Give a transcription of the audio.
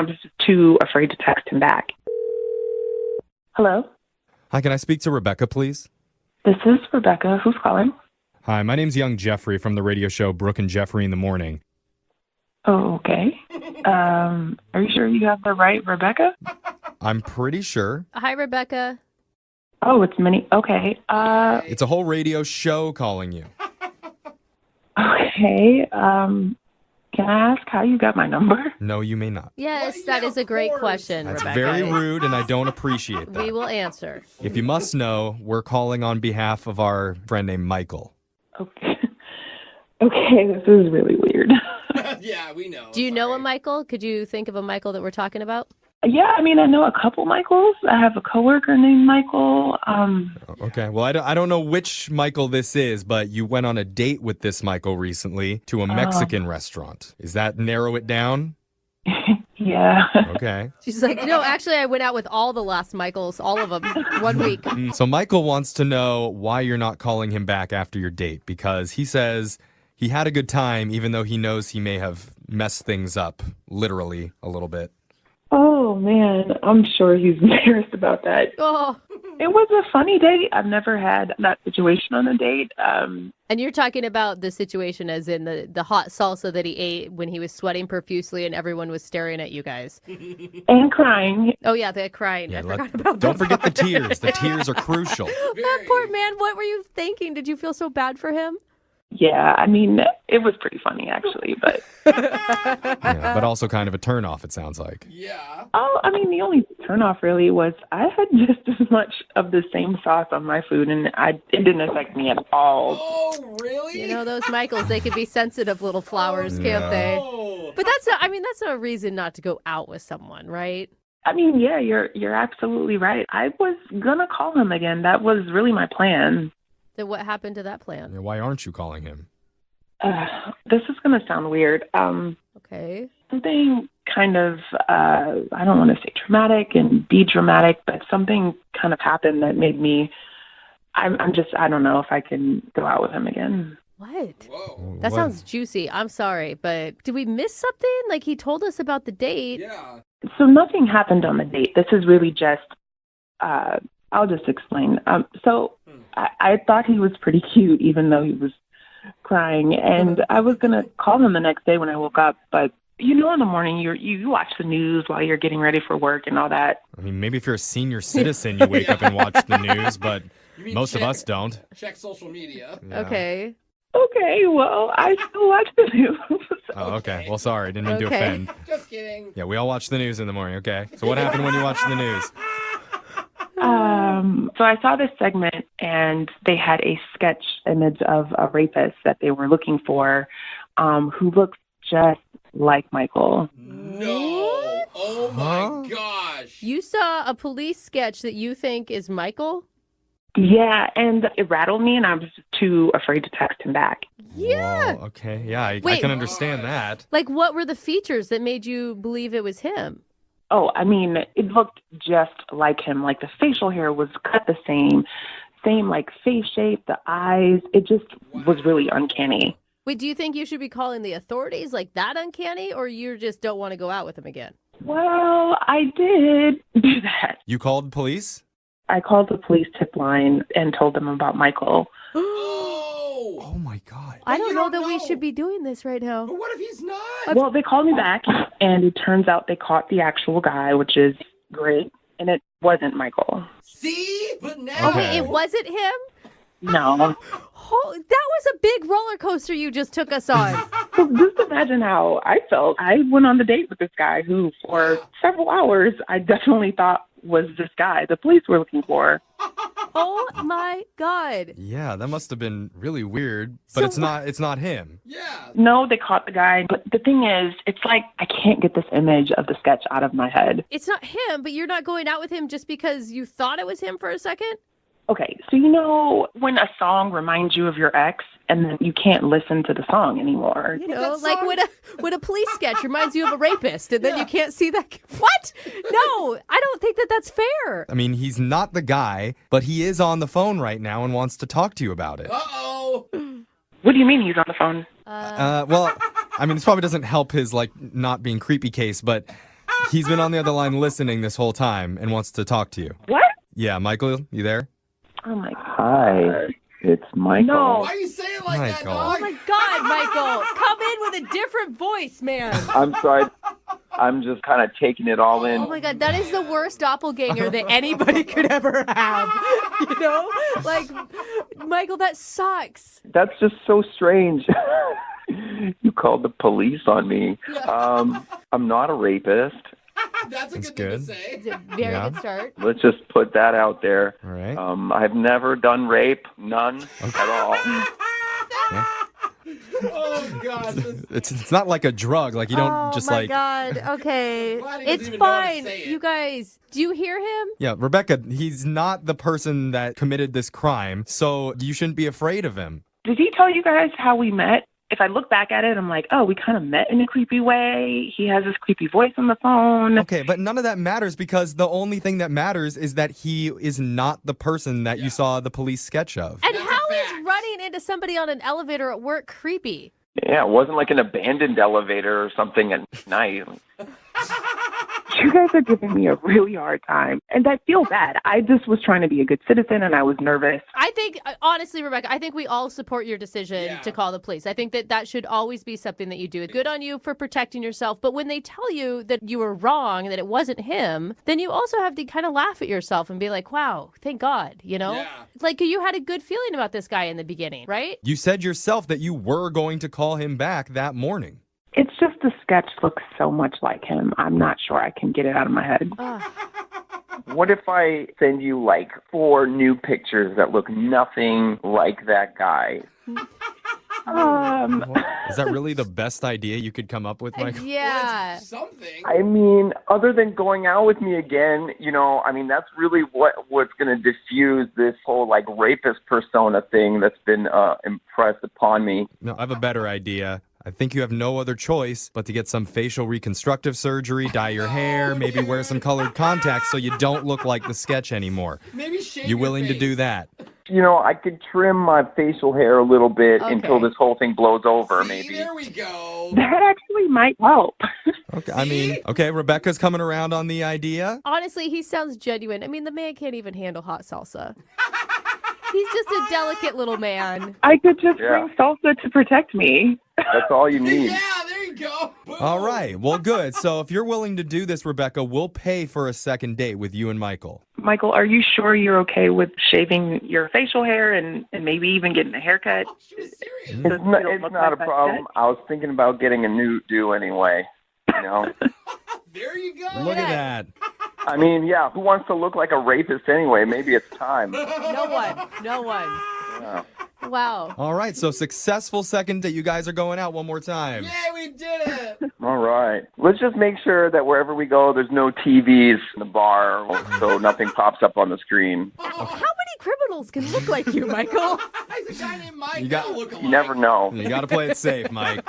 I was just too afraid to text him back. Hello? Hi, can I speak to Rebecca, please? This is Rebecca. Who's calling? Hi, my name's Young Jeffrey from the radio show Brooke and Jeffrey in the Morning. Oh, okay. Are you sure you have the right Rebecca? I'm pretty sure. Hi, Rebecca. Oh, it's Minnie. Okay. It's a whole radio show calling you. Okay. Can I ask how you got my number? No, you may not. Yes, Well, that yeah, is a of great course. question, That's Rebecca. very rude, and I don't appreciate that. We will answer. If you must know, we're calling on behalf of our friend named Michael. Okay. Okay, this is really weird. Yeah, we know. Do you know a Sorry. Michael? Could you think of a Michael that we're talking about? Yeah, I mean, I know a couple Michaels. I have a coworker named Michael. Okay, well, I don't know which Michael this is, but you went on a date with this Michael recently to a Mexican restaurant. Is that narrow it down? Yeah. Okay. She's like, no, actually, I went out with all the last Michaels, all of them, 1 week. So Michael wants to know why you're not calling him back after your date, because he says he had a good time, even though he knows he may have messed things up, literally, a little bit. Oh, man. I'm sure he's embarrassed about that. Oh, It was a funny date. I've never had that situation on a date. and you're talking about the situation as in the hot salsa that he ate when he was sweating profusely and everyone was staring at you guys. And crying. Oh, yeah, the crying. I forgot about that. Don't forget the part. tears. The tears are crucial. That poor man. What were you thinking? Did you feel so bad for him? Yeah, I mean, it was pretty funny, actually. But, Yeah, but also kind of a turnoff, it sounds like. Yeah. I mean, the only turnoff really was I had just as much of the same sauce on my food, and it didn't affect me at all. Oh, really? You know, those Michaels, they could be sensitive little flowers, can't they? Oh. But that's that's no reason not to go out with someone, right? I mean, yeah, you're absolutely right. I was gonna call him again. That was really my plan. Then what happened to that plan? Yeah, why aren't you calling him? This is gonna sound weird. Okay. Something kind of I don't want to say traumatic and be dramatic, but something kind of happened that made me. I don't know if I can go out with him again. What? Whoa. That What- sounds juicy. I'm sorry, but did we miss something? Like he told us about the date. Yeah. So nothing happened on the date. This is really just. I'll just explain. I thought he was pretty cute, even though he was crying, and I was gonna call him the next day when I woke up. But in the morning, you watch the news while you're getting ready for work and all that. I mean, maybe if you're a senior citizen, you wake up and watch the news, but You mean most of check- us don't. Check social media. Yeah. Okay. Okay, well, I still watch the news. Oh, okay. Well, sorry. Didn't mean to Okay. offend. Just kidding. Yeah, we all watch the news in the morning, okay? So what happened when you watched the news? So I saw this segment, and they had a sketch image of a rapist that they were looking for, who looks just like Michael. No. Oh my Huh? gosh. You saw a police sketch that you think is Michael? Yeah, and it rattled me, and I was just too afraid to text him back. Yeah. Whoa, okay. Yeah, I Wait. can understand that. Like, what were the features that made you believe it was him? Oh, I mean, it looked just like him. Like the facial hair was cut the same like face shape, the eyes. It just was really uncanny. Wait, do you think you should be calling the authorities like that uncanny, or you just don't want to go out with him again? Well, I did do that. You called police? I called the police tip line and told them about Michael. Oh. Oh my God. I But don't you know don't that we know. should be doing this right now. But what if he's not? Well, they called me back, and it turns out they caught the actual guy, which is great, and it wasn't Michael. See? But now. Okay. Wait, it wasn't him? No. Oh, that was a big roller coaster you just took us on. So just imagine how I felt. I went on the date with this guy who, for several hours, I definitely thought was this guy the police were looking for. Oh my God. Yeah, that must have been really weird, but So it's not him. Yeah. No, they caught the guy. But the thing is, it's like I can't get this image of the sketch out of my head. It's not him, but you're not going out with him just because you thought it was him for a second? Okay, so when a song reminds you of your ex and then you can't listen to the song anymore. You But know, that like song- when a police sketch reminds you of a rapist and then Yeah. you can't see that. What? No, I don't think that that's fair. I mean, he's not the guy, but he is on the phone right now and wants to talk to you about it. Uh-oh. What do you mean he's on the phone? Well, I mean, this probably doesn't help his, like, not being creepy case, but He's been on the other line listening this whole time and wants to talk to you. What? Yeah, Michael, you there? Oh my God. Hi, it's Michael. No. Why you say it like that, Michael. Oh dog? my God, Michael. Come in with a different voice, man. I'm sorry. I'm just kind of taking it all in. Oh my God, that is the worst doppelganger that anybody could ever have. You know? Like, Michael, that sucks. That's just so strange. You called the police on me. I'm not a rapist. That's a That's good thing good. to say. It's a very Yeah. good start. Let's just put that out there. All right. I've never done rape, none at all. Oh, God. It's not like a drug. Like you don't just like. God. Okay. Glad he doesn't It's even know how to fine. say it. You guys, do you hear him? Yeah, Rebecca, he's not the person that committed this crime, so you shouldn't be afraid of him. Did he tell you guys how we met? If I look back at it, I'm like, oh, we kind of met in a creepy way. He has this creepy voice on the phone. Okay, but none of that matters because the only thing that matters is that he is not the person that you saw the police sketch of. And That's a how is fact. running into somebody on an elevator at work creepy? Yeah, it wasn't like an abandoned elevator or something at night. You guys are giving me a really hard time, and I feel bad. I just was trying to be a good citizen, and I was nervous. I think, honestly, Rebecca, I think we all support your decision Yeah. to call the police. I think that that should always be something that you do. Good on you for protecting yourself. But when they tell you that you were wrong, that it wasn't him, then you also have to kind of laugh at yourself and be like, wow, thank God, you know? Yeah. Like you had a good feeling about this guy in the beginning, right? You said yourself that you were going to call him back that morning. It's just the sketch looks so much like him. I'm not sure I can get it out of my head. Ugh. What if I send you like 4 new pictures that look nothing like that guy? Is that really the best idea you could come up with, Michael? Yeah. Well, it's something. I mean, other than going out with me again, I mean, that's really what's going to diffuse this whole like rapist persona thing that's been impressed upon me. No, I have a better idea. I think you have no other choice but to get some facial reconstructive surgery, dye your hair, maybe wear some colored contacts so you don't look like the sketch anymore. Maybe shave You your willing to face. do that? I could trim my facial hair a little bit until Okay. this whole thing blows over, See, maybe. there we go. That actually might help. Okay, I mean, okay, Rebecca's coming around on the idea. Honestly, he sounds genuine. I mean, the man can't even handle hot salsa. He's just a delicate little man. I could just Yeah. bring salsa to protect me. That's all you need. Yeah, there you go. Boom. All right, well, good. So if you're willing to do this, Rebecca, we'll pay for a second date with you and Michael. Michael, are you sure you're okay with shaving your facial hair and maybe even getting a haircut? Oh, she was serious. It's So you not, don't it's look not like a that problem. I was thinking about getting a new do anyway. There you go. Look at that. I mean, yeah, who wants to look like a rapist anyway? Maybe it's time. No one. No one. Yeah. Wow. All right, so successful second date. You guys are going out one more time. Yeah, we did it. All right. Let's just make sure that wherever we go, there's no TVs in the bar so nothing pops up on the screen. How many criminals can look like you, Michael? He's a guy named Mike. You got- That'll look alike. You never know. You got to play it safe, Mike.